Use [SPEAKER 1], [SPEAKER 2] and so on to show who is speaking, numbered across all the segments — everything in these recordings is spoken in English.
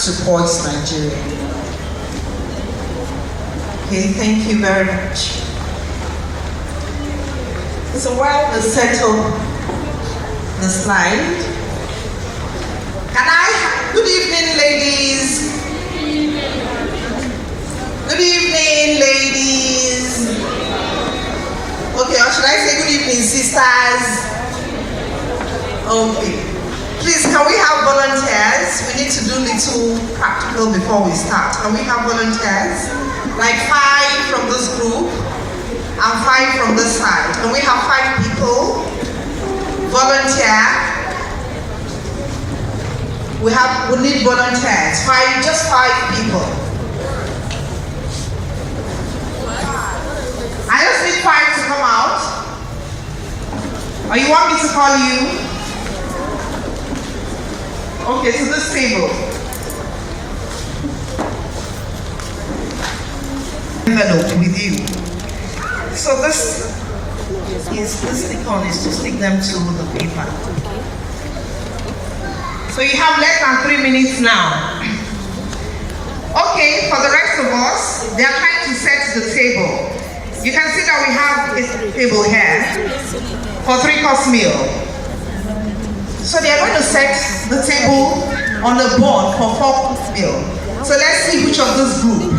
[SPEAKER 1] to Poise Nigeria. Okay, thank you very much. So while we settle the slide, good evening, ladies. Good evening, ladies. Okay, or should I say good evening, sisters? Okay. Please, can we have volunteers? We need to do little practical before we start. Can we have volunteers? Like 5 from this group and 5 from this side. Can we have 5 people? Volunteer. We need volunteers. Just 5 people. I just need 5 to come out. Or you want me to call you? Okay, so this table. Envelope with you. So this stick-on is to stick them to the paper. So you have less than 3 minutes now. Okay, for the rest of us, they are trying to set the table. You can see that we have a table here for 3-course meal. So they are going to set the table on the board for 4-course meal. So let's see which of this group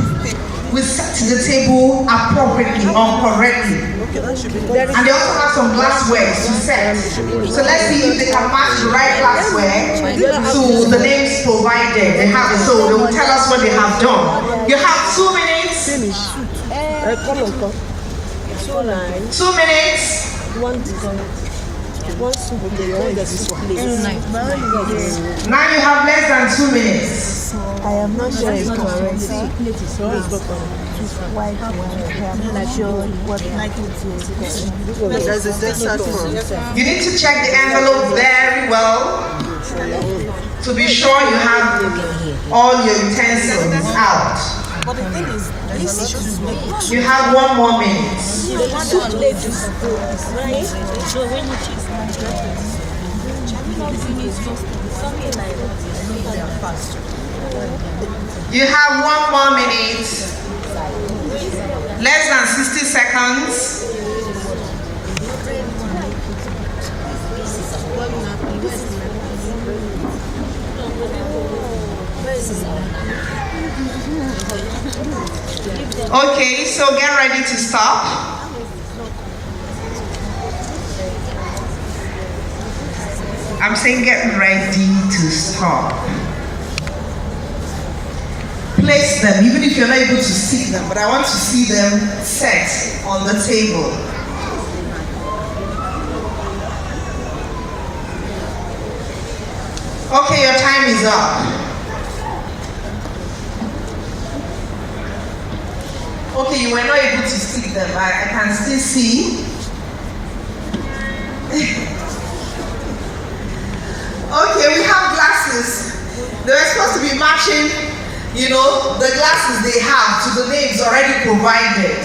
[SPEAKER 1] will set the table appropriately or correctly. And they also have some glassware to set. So let's see if they can match the right glassware to the names provided. They have it, so they will tell us what they have done. You have 2 minutes. 2 minutes. Now you have less than 2 minutes.
[SPEAKER 2] I am not sure it's correct.
[SPEAKER 1] You need to check the envelope very well to be sure you have all your utensils out.
[SPEAKER 2] But the thing is,
[SPEAKER 1] you have 1 more minute. You have 1 more minute. Less than 60 seconds. Okay, so get ready to stop. I'm saying get ready to stop. Place them, even if you're not able to see them, but I want to see them set on the table. Okay, your time is up. Okay, you were not able to see them. I can still see. Okay, we have glasses. They were supposed to be matching, the glasses they have to the names already provided.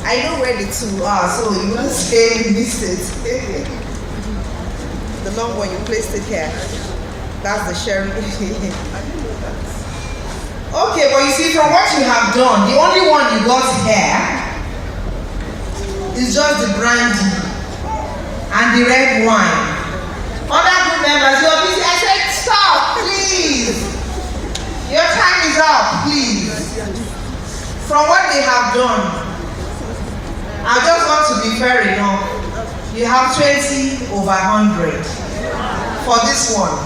[SPEAKER 1] I know where the 2 are, so you won't say you missed it. The long one, you placed it here. That's the sherry. Okay, but you see, from what you have done, the only one you got here is just the brandy and the red wine. Other group members, you're busy. I said, stop, please. Your time is up, please. From what they have done, I just want to be fair enough. You have 20 over 100 for this one.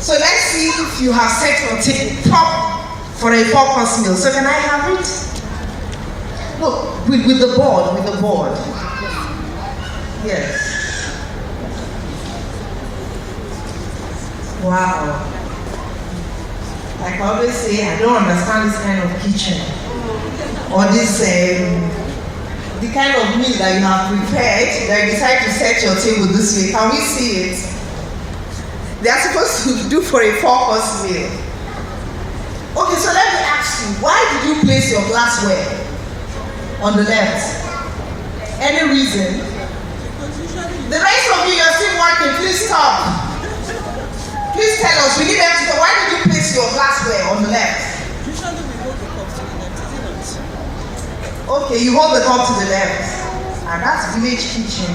[SPEAKER 1] So let's see if you have set your top for a 4-course meal. So can I have it? Look, with the board, Yes. Wow. Like I always say, I don't understand this kind of kitchen. Or this, the kind of meal that you have prepared, that you decide to set your table this way. Can we see it? They are supposed to do for a 4-course meal. Okay, so let me ask you, why did you place your glassware on the left? Any reason? The rest of you, you're still working, please stop. Please tell us, we need them to know, why did you Okay, you hold the cup to the left. And that's village kitchen.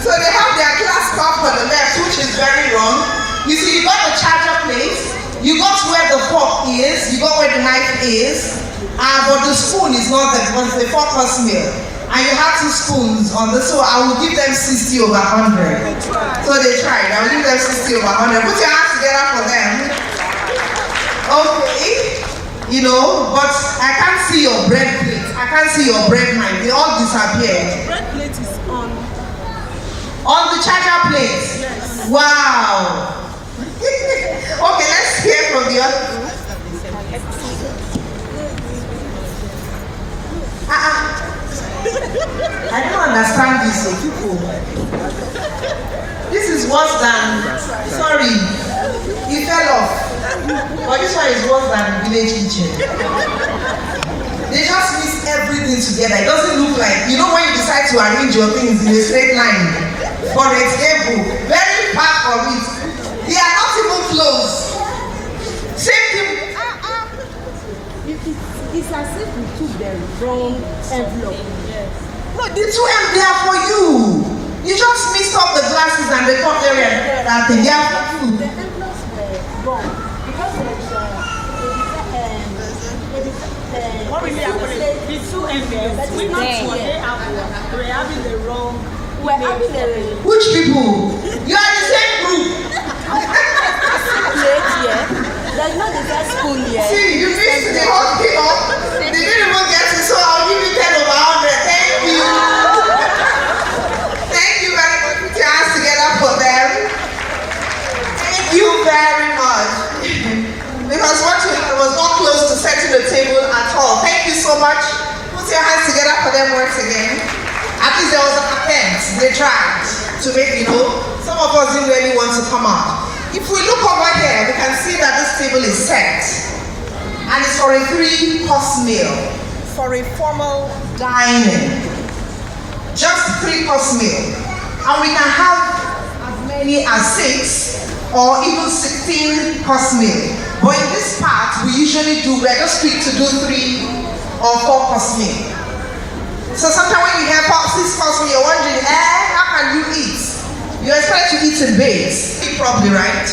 [SPEAKER 1] So they have their glass cup on the left, which is very wrong. You see, you got the charger plate, you got where the fork is, you got where the knife is, but the spoon is not there because it's a 4-course meal. And you have 2 spoons on this, so I will give them 60 over 100. So they tried, I will give them 60 over 100. Put your hands together for them. Okay. You know, but I can't see your bread plate. I can't see your bread knife. They all disappeared.
[SPEAKER 2] Bread plate is on
[SPEAKER 1] the charger plate.
[SPEAKER 2] Yes.
[SPEAKER 1] Wow. Okay, let's hear from the other group. I don't understand this, so people. This is worse than. Sorry, he fell off. But this one is worse than village kitchen. They just mix everything together. It doesn't look like, you know, when you decide to arrange your things in a straight line. For example, very far from it. They are not even close. Same thing.
[SPEAKER 2] It's as if we took the wrong envelope. Yes.
[SPEAKER 1] No, the 2 M they are for you. You just mixed up the glasses and the cup area. That they are for you.
[SPEAKER 2] The envelopes were wrong because
[SPEAKER 3] what really happened is the 2 envelopes were having the wrong.
[SPEAKER 1] Which people? You are the same group.
[SPEAKER 2] There's not the first spoon yet.
[SPEAKER 1] See, you missed the whole thing up. They didn't even get it, so I'll give you 10 over 100. Thank you. Thank you very much. Put your hands together for them. Thank you very much. Because what you had was not close to setting the table at all. Thank you so much. Put your hands together for them once again. At least there was an attempt. They tried to make, you know, some of us didn't really want to come out. If we look over here, we can see that this table is set. And it's for a 3-course meal. For a formal dining. Just 3-course meal. And we can have as many as 6 or even 16-course meal. But in this part, we usually do, we're just quick to do 3 or 4-course meal. So sometimes when you hear 6-course meal, you're wondering, how can you eat? You expect to eat in base. Eat properly, right?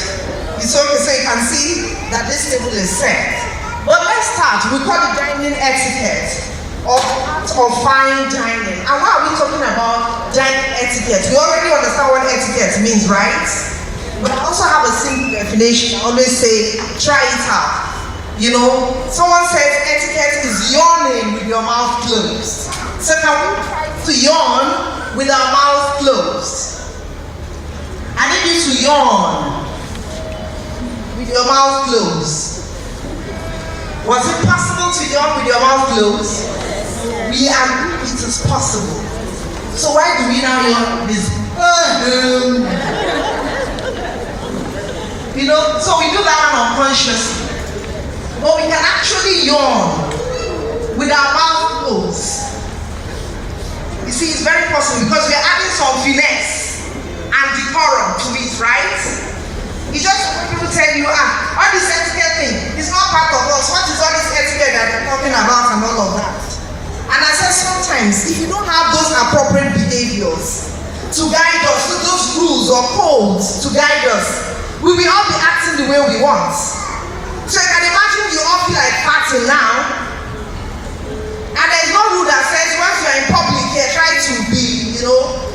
[SPEAKER 1] It's okay, so you can see that this table is set. But let's start. We call it dining etiquette or art of fine dining. And why are we talking about dining etiquette? We already understand what etiquette means, right? But I also have a simple definition. I always say, try it out. You know, someone says etiquette is yawning with your mouth closed. So can we try to yawn with our mouth closed? I need you to yawn with your mouth closed. Was it possible to yawn with your mouth closed? We agree it is possible. So why do we now yawn this? You know, so we do that unconsciously. But we can actually yawn with our mouth closed. You see, it's very possible because we are adding some finesse and decorum to it, right? It's just when people tell you, all this etiquette thing is not part of us. What is all this etiquette that you're talking about and all of that? And I said sometimes, if you don't have those appropriate behaviors to guide us, those rules or codes to guide us, we will all be acting the way we want. So you can imagine you all feel like partying now, and there's no rule that says once you're in public here, try to be, you know,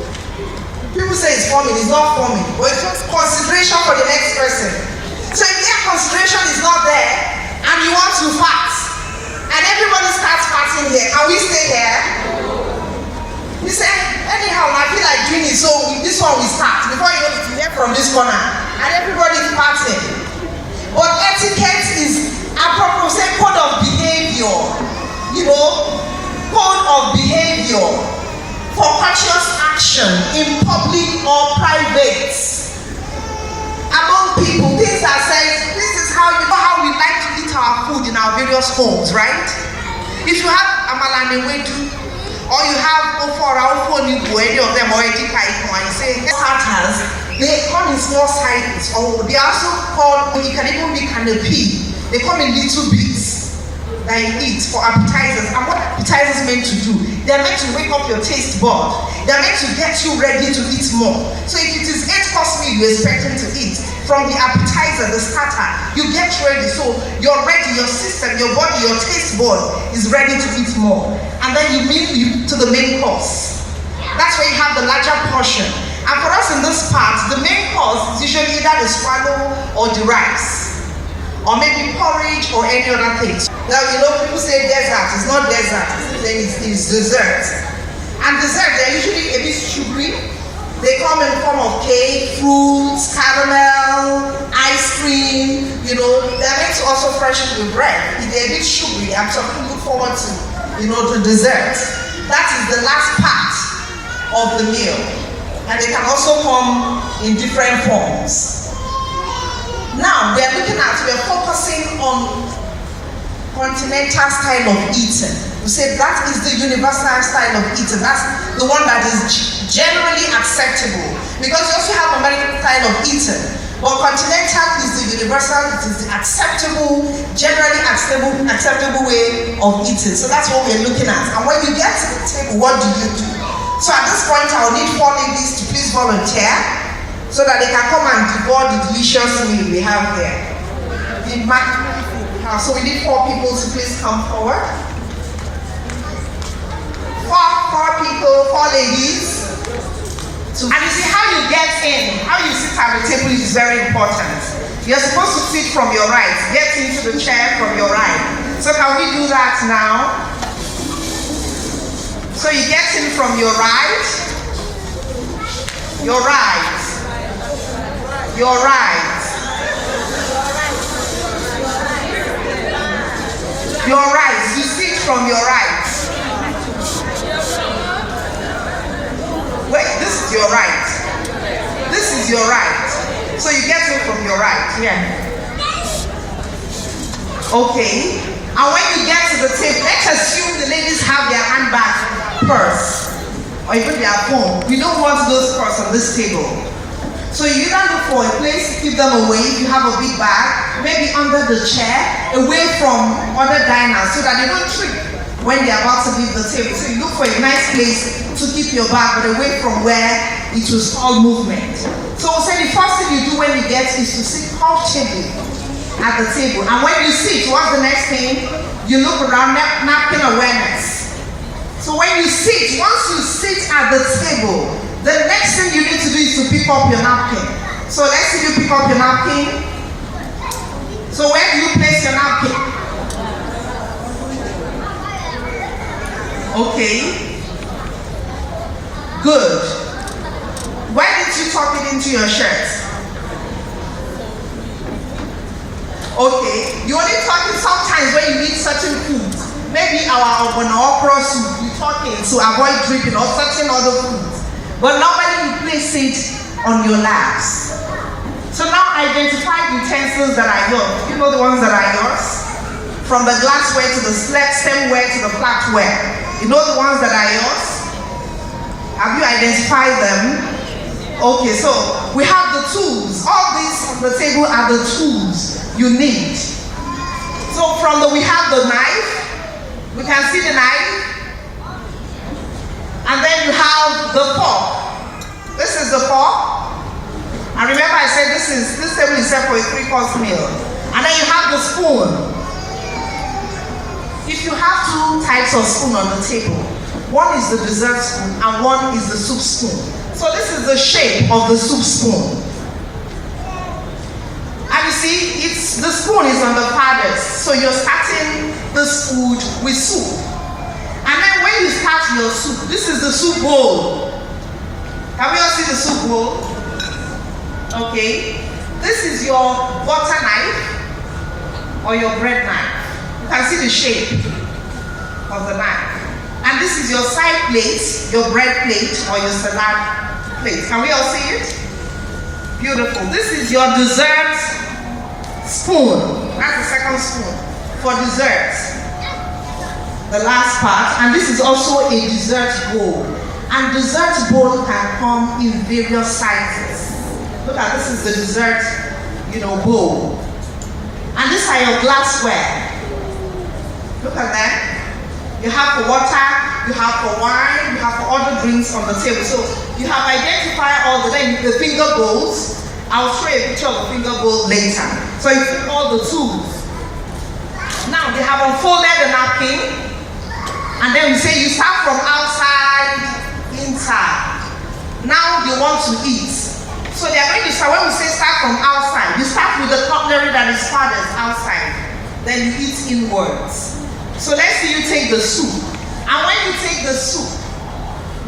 [SPEAKER 1] people say it's forming, it's not forming, but it's just consideration for the next person. So if their consideration is not there, and you want to fast, and everybody starts fasting here, can we stay here? You say, anyhow, I feel like doing it, so this one will start. Before you know it, you hear from this corner, and everybody's fasting. But etiquette is appropriate, say code of behavior, you know, code of behavior for conscious action in public or private. Among people, things are said, this is how you know how we like to eat our food in our various homes, right? If you have amala and ewedu, or you have ofora, any of them, or Etiquette, and you say starters, they come in small sizes, or they are also called, you can even be canopy. They come in little bits that you eat for appetizers. And what appetizers meant to do? They're meant to wake up your taste bud. They're meant to get you ready to eat more. So if it is 8-course meal you're expecting to eat, from the appetizer, the starter, you get ready. So you're ready, your system, your body, your taste bud is ready to eat more. And then you move to the main course. That's where you have the larger portion. And for us in this part, the main course is usually either the swallow or the rice, or maybe porridge or any other thing. Now, people say dessert. It's not dessert. It's dessert. And dessert, they're usually a bit sugary. They come in the form of cake, fruits, caramel, ice cream. They're meant to also freshen the bread. They're a bit sugary. I'm talking look forward to, the dessert. That is the last part of the meal. And they can also come in different forms. Now, we're focusing on continental style of eating. We say that is the universal style of eating. That's the one that is generally acceptable. Because you also have American style of eating. But continental is the universal, it is the acceptable, generally acceptable way of eating. So that's what we're looking at. And when you get to the table, what do you do? So at this point, I will need 4 ladies to please volunteer so that they can come and devour the delicious meal we have here. So we need 4 people to please come forward. 4 people, 4 ladies. And you see how you get in, how you sit at the table is very important. You're supposed to sit from your right, get into the chair from your right. So can we do that now? So you get in from your right, your right, your right, your right. You sit from your right. Wait, this is your right. This is your right. So you get in from your right. Yeah. Okay. And when you get to the table, let's assume the ladies have their handbag, purse, or even their phone. We don't want those purse on this table. So you either look for a place to keep them away. If you have a big bag, maybe under the chair, away from other diners, so that they don't trip when they're about to leave the table. So you look for a nice place to keep your bag, but away from where it will stall movement. So we'll say the first thing you do when you get is to sit comfortably at the table. And when you sit, what's the next thing? You look around, napkin awareness. So when you sit, once you sit at the table, the next thing you need to do is to pick up your napkin. So let's see you pick up your napkin. So where do you place your napkin? Okay. Good. Why did you tuck it into your shirt? Okay, you only tuck it sometimes when you eat certain foods. Maybe our okra soup, you tuck it to avoid dripping or certain other foods. But normally you place it on your laps. So now identify the utensils that are yours. You know the ones that are yours? From the glassware to the stemware to the flatware. You know the ones that are yours? Have you identified them? Okay, so we have the tools. All these on the table are the tools you need. So we have the knife. We can see the knife. And then you have the fork. This is the fork. And remember I said this table is set for a 3-course meal. And then you have the spoon. If you have 2 types of spoon on the table, one is the dessert spoon and one is the soup spoon. So this is the shape of the soup spoon. And you see, the spoon is on the farthest. So you're starting this food with soup. And then when you start your soup, this is the soup bowl. Can we all see the soup bowl? Okay. This is your butter knife or your bread knife. You can see the shape of the knife. And this is your side plate, your bread plate or your salad plate. Can we all see it? Beautiful. This is your dessert spoon. That's the second spoon for dessert. The last part. And this is also a dessert bowl. And dessert bowl can come in various sizes. Look at this is the dessert, bowl. And these are your glassware. Look at that. You have for water, you have for wine, you have for other drinks on the table. So you have identified all the finger bowls. I'll show you a picture of the finger bowl later. So you put all the tools. Now they have unfolded the napkin, and then we say you start from outside, inside. Now you want to eat. So they are going to start, when we say start from outside, you start with the cutlery that is farthest outside. Then you eat inwards. So let's say you take the soup. And when you take the soup,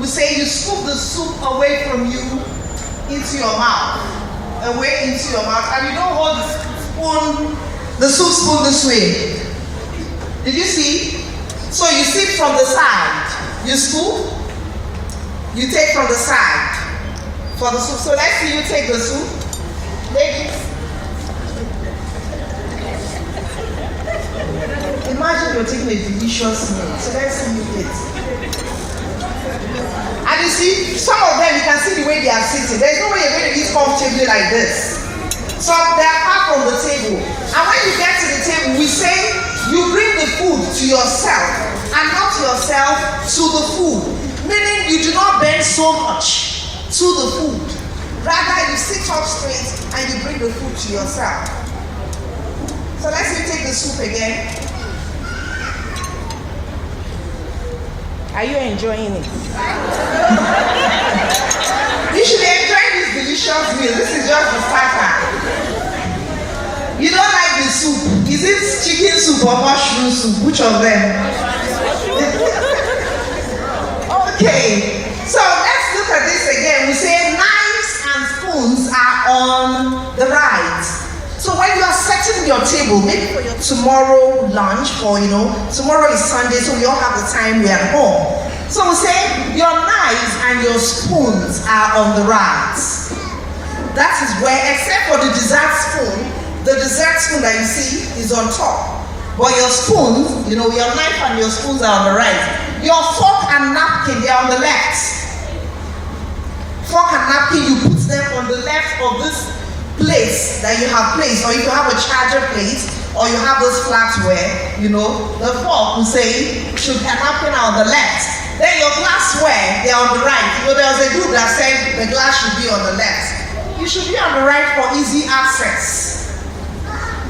[SPEAKER 1] we say you scoop the soup away from you into your mouth. Away into your mouth. And you don't hold the soup spoon this way. Did you see? So you sip from the side. You scoop. You take from the side for the soup. So let's see you take the soup. Ladies. Imagine you're taking a delicious meal. So let's see you eat. And you see, some of them, you can see the way they are sitting. There's no way you're going to eat comfortably like this. So they are far from the table. And when you get to the table, we say you bring the food to yourself and not yourself to the food. Meaning you do not bend so much to the food. Rather, you sit up straight and you bring the food to yourself. So let's say take the soup again. Are you enjoying it? You should be enjoying this delicious meal. This is just the starter. You don't like the soup. Is it chicken soup or mushroom soup? Which of them? Okay. So let's look at this again. We say knives and spoons are on the right. So when you are setting your table, maybe for your tomorrow lunch, or tomorrow is Sunday, so we all have the time, we're at home. So we say your knives and your spoons are on the right. That is where, except for the dessert spoon that you see is on top. But your spoons, your knife and your spoons are on the right. Your fork and napkin, they are on the left. Fork and napkin, you put them on the left of this place that you have placed, or if you have a charger plate, or you have those flatware, the fork will say should have napkin on the left. Then your glassware, they're on the right. There was a group that said the glass should be on the left. You should be on the right for easy access.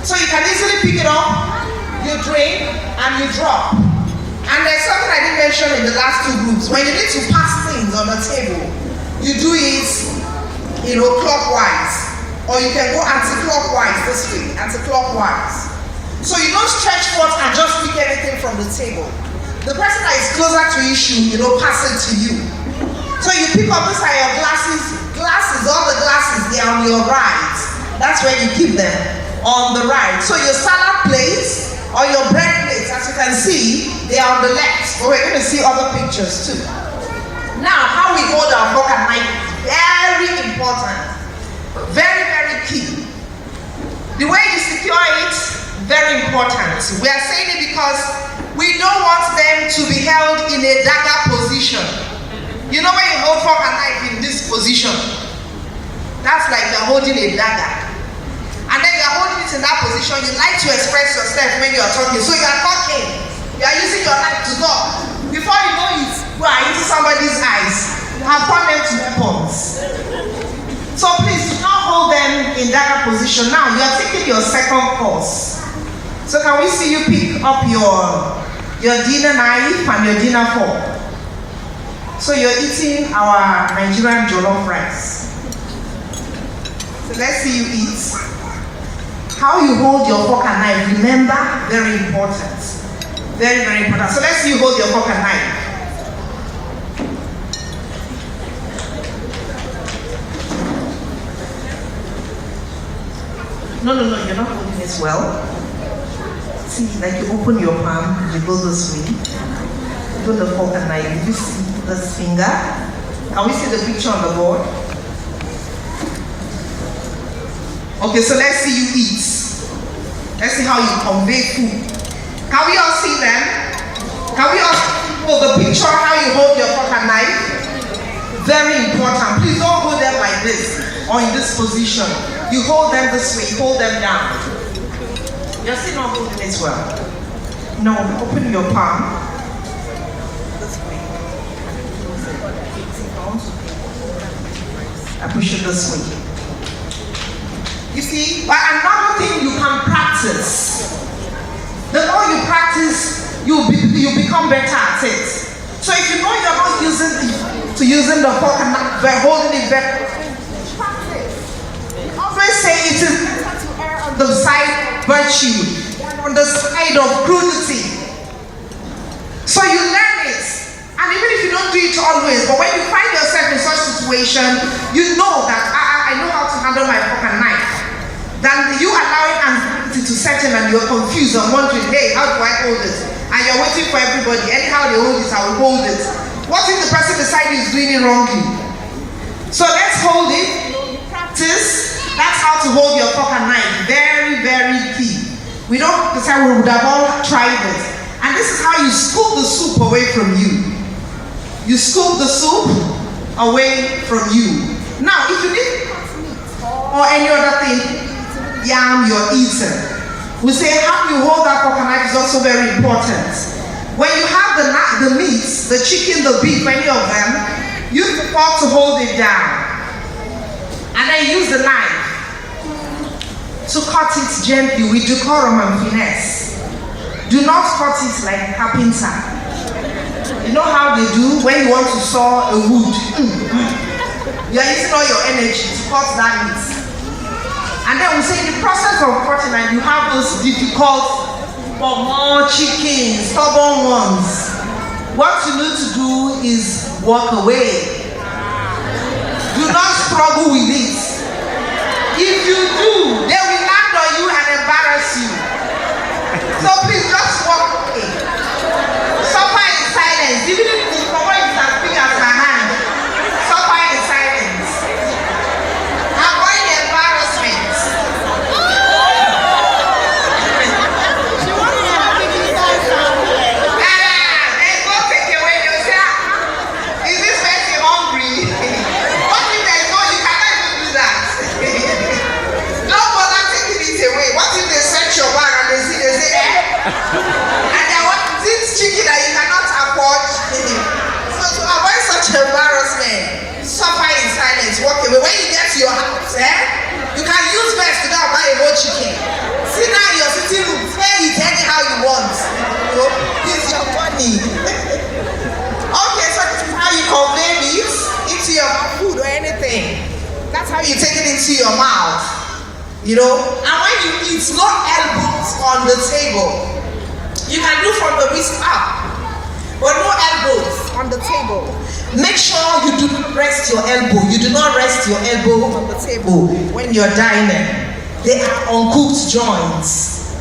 [SPEAKER 1] So you can easily pick it up, you drink, and you drop. And there's something I didn't mention in the last two groups. When you need to pass things on the table, you do it, clockwise. Or you can go anti-clockwise this way, anti-clockwise. So you don't stretch forth and just pick anything from the table. The person that is closer to you should, pass it to you. So you pick up, these are your glasses, all the glasses, they are on your right. That's where you keep them, on the right. So your salad plates or your bread plates, as you can see, they are on the left. But we're going to see other pictures too. Now, how we hold our fork and knife is very important. Very, very key. The way you secure it, very important. We are saying it because we don't want them to be held in a dagger position. You know when you hold fork and knife in this position? That's like you're holding a dagger. And then you're holding it in that position. You like to express yourself when you're talking. So you're talking. You are using your knife to talk. Before you know it, you are into somebody's eyes. You have turned them to weapons. So please do not hold them in that position. Now you are taking your second course. So can we see you pick up your dinner knife and your dinner fork? So you're eating our Nigerian jollof rice. So let's see you eat. How you hold your fork and knife, remember, very important. Very, very important. So let's see you hold your fork and knife. No, you're not holding it well. See, like you open your palm, you go this way. Open the fork and knife. Did you see this finger? Can we see the picture on the board? Okay, so let's see you eat. Let's see how you convey food. Can we all see them? Can we all see the picture, how you hold your fork and knife? Very important. Please don't hold them like this or in this position. You hold them this way, you hold them down. You're still not holding it well. No, open your palm. This way. I push it this way. You see, but another thing you can practice. The more you practice, you become better at it. So if you know you're not using the fork and holding it better, practice. We always say it is to err on the side of virtue than on the side of crudity. So you learn it. And even if you don't do it always, but when you find yourself in such situation, you know that I know how to handle my fork and knife. Than you allowing anxiety to set in and you're confused and wondering, hey, how do I hold it? And you're waiting for everybody. Anyhow they hold it, I will hold it. What if the person beside you is doing it wrongly? So let's hold it. Practice. That's how to hold your fork and knife. Very, very key. We don't decide we would have all tried it. And this is how you scoop the soup away from you. You scoop the soup away from you. Now, if you need or any other thing, yam you're eating, we say how you hold that fork and knife is also very important. When you have the meats, the chicken, the beef, any of them, use the fork to hold it down. And then use the knife to cut it gently with decorum and finesse. Do not cut it like a carpenter. You know how they do when you want to saw a wood? You are using all your energy to cut that meat. And then we say in the process of cutting, and you have those difficult, but more chickens, stubborn ones. What you need to do is walk away. Do not struggle with it. If you do, they will land on you and embarrass you. So please just walk away. Suffer in silence. Even if the power is as big as my hand, suffer in silence. Avoid the embarrassment. And they want this chicken that you cannot afford. So to avoid such embarrassment, suffer in silence, walk away. When you get to your house, you can use best to go and buy a whole chicken. Sit down in your sitting room, play it anyhow you want. It's your money. Okay, so this is how you convey it into your food or anything. That's how you take it into your mouth. You know, and when you eat, no elbows on the table. You can do from the wrist up, but no elbows on the table. Make sure you do not rest your elbow. You do not rest your elbow on the table when you're dining. They are uncooked joints.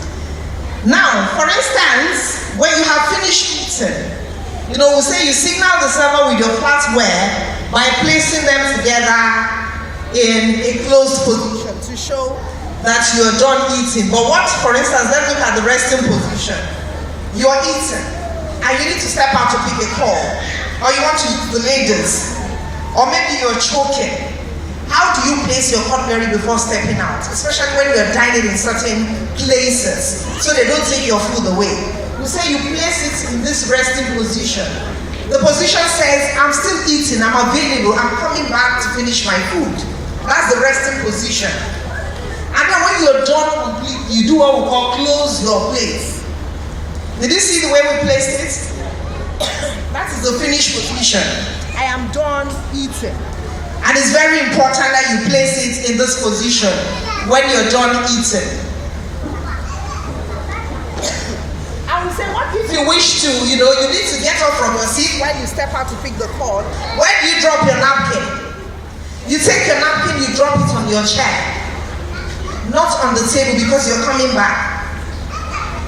[SPEAKER 1] Now, for instance, when you have finished eating, you know, we say you signal the server with your flatware by placing them together in a closed position to show that you are done eating. But what, for instance, let's look at the resting position. You are eating, and you need to step out to pick a call, or you want to use the ladies, or maybe you're choking. How do you place your cutlery before stepping out, especially when you're dining in certain places, so they don't take your food away? We say you place it in this resting position. The position says, I'm still eating, I'm available, I'm coming back to finish my food. That's the resting position. And then when you're done completely, you do what we call close your plate. Did you see the way we placed it? That is the finished position. I am done eating. And it's very important that you place it in this position when you're done eating. I would say, what if you wish to, you know, you need to get up from your seat when you step out to pick the call. When you drop your napkin, you take your napkin, you drop it on your chair. Not on the table because you're coming back.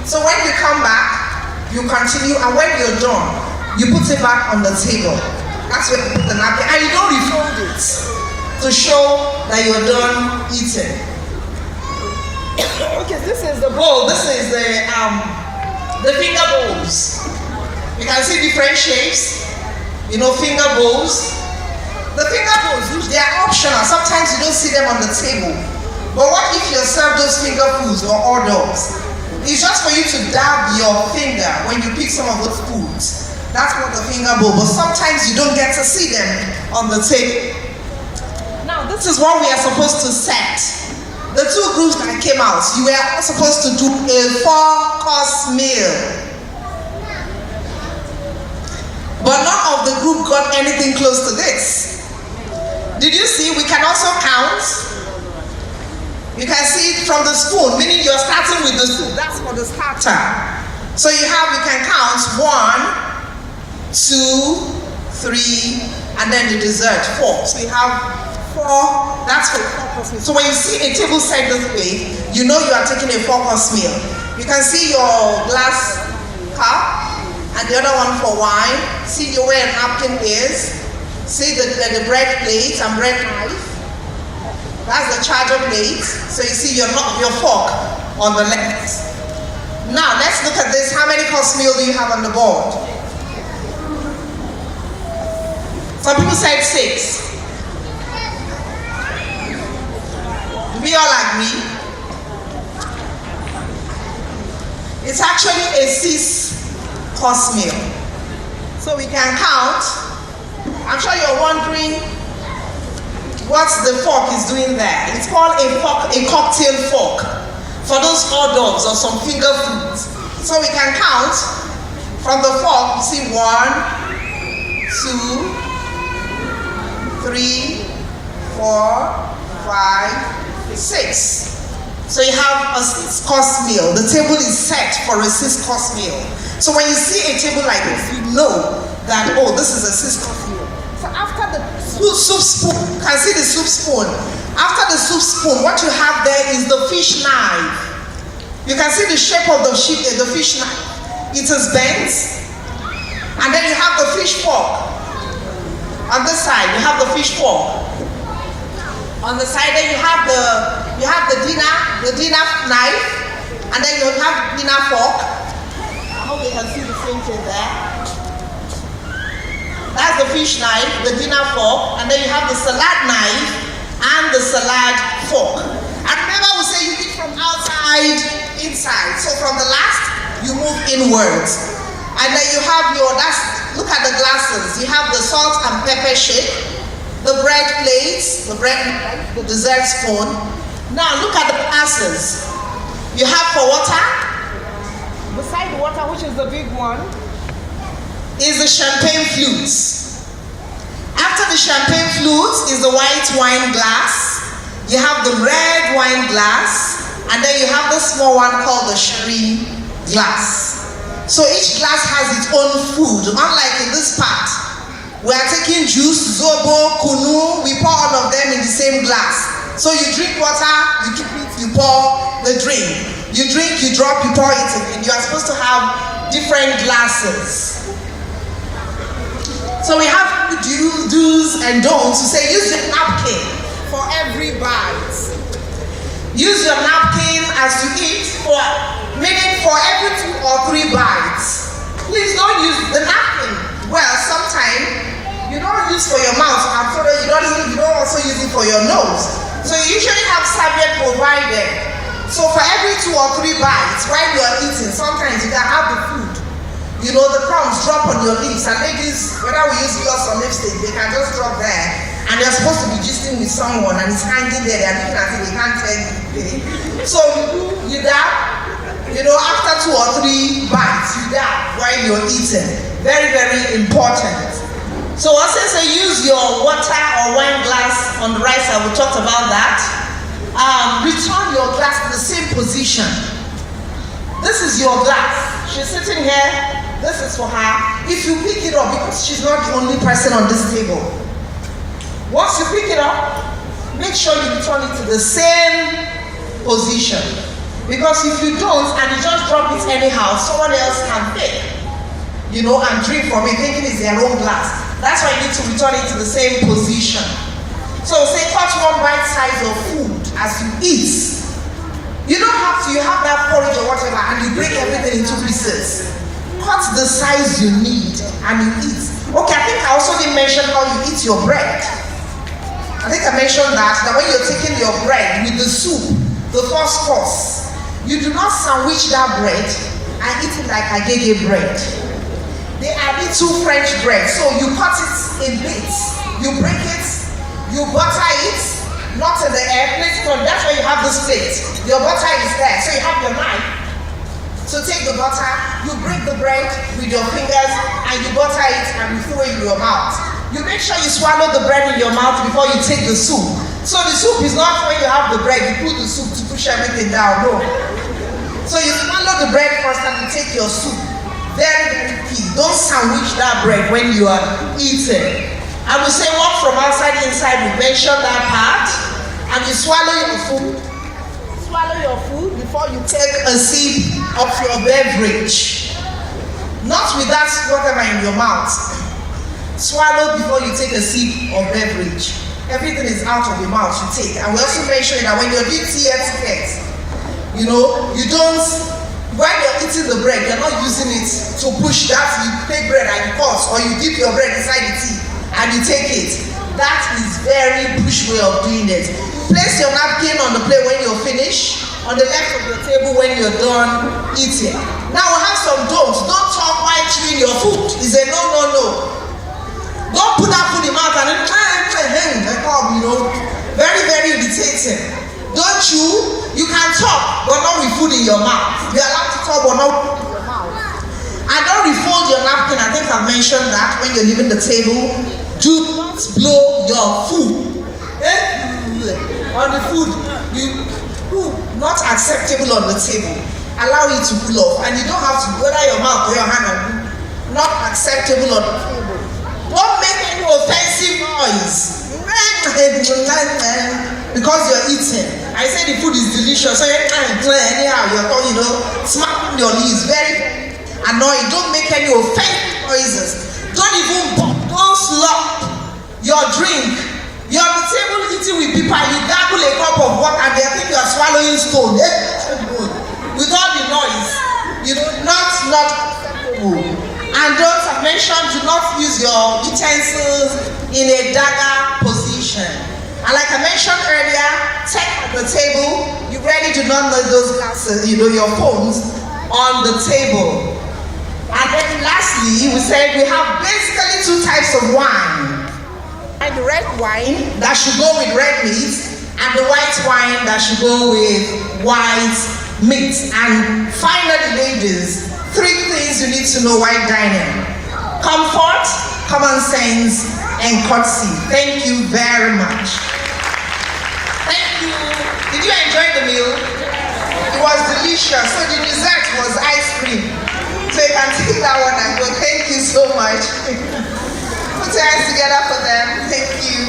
[SPEAKER 1] So when you come back, you continue, and when you're done, you put it back on the table. That's where you put the napkin, and you don't refold it to show that you're done eating. Okay, this is the bowl. This is the finger bowls. You can see different shapes. You know, finger bowls. The finger bowls, they are optional. Sometimes you don't see them on the table. But what if you serve those finger foods or hors d'oeuvres? It's just for you to dab your finger when you pick some of those foods. That's what the finger bowl. But sometimes you don't get to see them on the table. Now this is what we are supposed to set. The two groups that came out, you were all supposed to do a 4-course meal. But none of the group got anything close to this. Did you see? We can also count. You can see it from the spoon, meaning you're starting with the soup. That's for the starter. So you can count 1, 2, 3, and then the dessert, 4. So you have 4, that's for 4-course meal. So when you see a table set this way, you know you are taking a 4-course meal. You can see your glass cup and the other one for wine. See where a napkin is. See the bread plate and bread knife. That's the charger plate. So you see your fork on the left. Now let's look at this. How many course meal do you have on the board? Some people said 6. Do we all agree? It's actually a 6-course meal. So we can count. I'm sure you're wondering what the fork is doing there. It's called a cocktail fork for those hors d'oeuvres or some finger foods. So we can count from the fork. You see 1, 2, 3, 4, 5, 6. So you have a 6-course meal. The table is set for a 6-course meal. So when you see a table like this, you know that, oh, this is a 6-course meal. So after the soup spoon, you can see the soup spoon. After the soup spoon, what you have there is the fish knife. You can see the shape of the fish knife. It is bent. And then you have the fish fork. On this side, you have the fish fork. On the side, then you have the dinner knife, and then you have dinner fork. I hope you can see the same thing there. That's the fish knife, the dinner fork, and then you have the salad knife and the salad fork. And remember, we say you eat from outside, inside. So from the last, you move inwards. And then you have look at the glasses. You have the salt and pepper shake, the bread plates, the bread knife, the dessert spoon. Now look at the glasses. You have for water. Beside the water, which is the big one, is the champagne flutes. After the champagne flutes is the white wine glass. You have the red wine glass, and then you have the small one called the sherry glass. So each glass has its own food. Unlike in this part, we are taking juice, zobo, kunu, we pour all of them in the same glass. So you drink water, you keep it, you pour the drink. You drink, you drop, you pour it again. You are supposed to have different glasses. So we have do's and don'ts to say use your napkin for every bite. Use your napkin as you eat meaning for every 2 or 3 bites. Please don't use the napkin. Well, sometimes you don't use for your mouth and so you don't also use it for your nose. So you usually have serviette provided. So for every 2 or 3 bites while you are eating, sometimes you can have the food. You know, the crumbs drop on your lips, and ladies, whether we use gloss or lipstick, they can just drop there. And you're supposed to be gisting with someone, and it's hanging there, they're looking at it, they can't tell you. So you dab, you know, after 2 or 3 bites, you dab while you're eating. Very, very important. So I say use your water or wine glass on the right side, we talked about that. Return your glass to the same position. This is your glass. She's sitting here. This is for her. If you pick it up, because she's not the only person on this table, once you pick it up, make sure you return it to the same position. Because if you don't and you just drop it anyhow, someone else can pick, you know, and drink from it thinking it's their own glass. That's why you need to return it to the same position. So say cut 1 bite size of food as you eat. You don't have to, you have that porridge or whatever and you break everything into pieces. Cut the size you need and you eat. Okay, I think I also didn't mention how you eat your bread. I think I mentioned that when you're taking your bread with the soup, the first course, You do not sandwich that bread and eat it like agege bread. They are little French bread, so you cut it in bits, you break it, you butter it, not in the air, place it on. That's why you have this plate. Your butter is there, so you have your knife. So take the butter, you break the bread with your fingers, and you butter it and you throw it in your mouth. You make sure you swallow the bread in your mouth before you take the soup. So the soup is not when you have the bread, you put the soup to push everything down, no. So you swallow the bread first and you take your soup. Very, very key. Don't sandwich that bread when you are eating. I will say walk from outside inside, we mention that part. And you swallow your food. Swallow your food before you take a sip of your beverage. Not with that whatever in your mouth. Swallow before you take a sip of beverage. Everything is out of your mouth you take. And we also make sure that when you're doing tea etiquette, you know, you don't, when you're eating the bread, you're not using it to push that. You take bread and you cut, or you dip your bread inside the tea and you take it. That is very push way of doing it. Place your napkin on the plate when you're finished, on the left of your table when you're done eating. Now we have some don'ts. Don't talk while chewing your food. It's a no, no, no. Don't put that food in your mouth and then, you know, very, very irritating. Don't chew. You can talk, but not with food in your mouth. You're allowed to talk, but not with food in your mouth. And don't refold your napkin. I think I've mentioned that when you're leaving the table. Do not blow your food. On the food. Not acceptable on the table. Allow it to cool off. And you don't have to whether your mouth or your hand. Not acceptable on the table. Don't make any offensive noise. Because you're eating. I say the food is delicious, so anyhow you're talking, you know, smacking your lips, very annoying. Don't make any offensive noises. Don't even bump, don't slop your drink. You're at the table eating with people and you gargle a cup of water and they think you are swallowing stone. With all the noise, you know, not acceptable. And don't mention, do not use your utensils in a dagger position. And like I mentioned earlier, take at the table, you really do not let those glasses, you know, your phones on the table. And then lastly, we said we have basically two types of wine. And the red wine that should go with red meat, and the white wine that should go with white meat. And finally, ladies, 3 things you need to know while dining: comfort, common sense, and courtesy. Thank you very much. Thank you. Did you enjoy the meal? It was delicious. So the dessert was ice cream. So you can take that one and go. Thank you so much. Put your hands together for them. Thank you.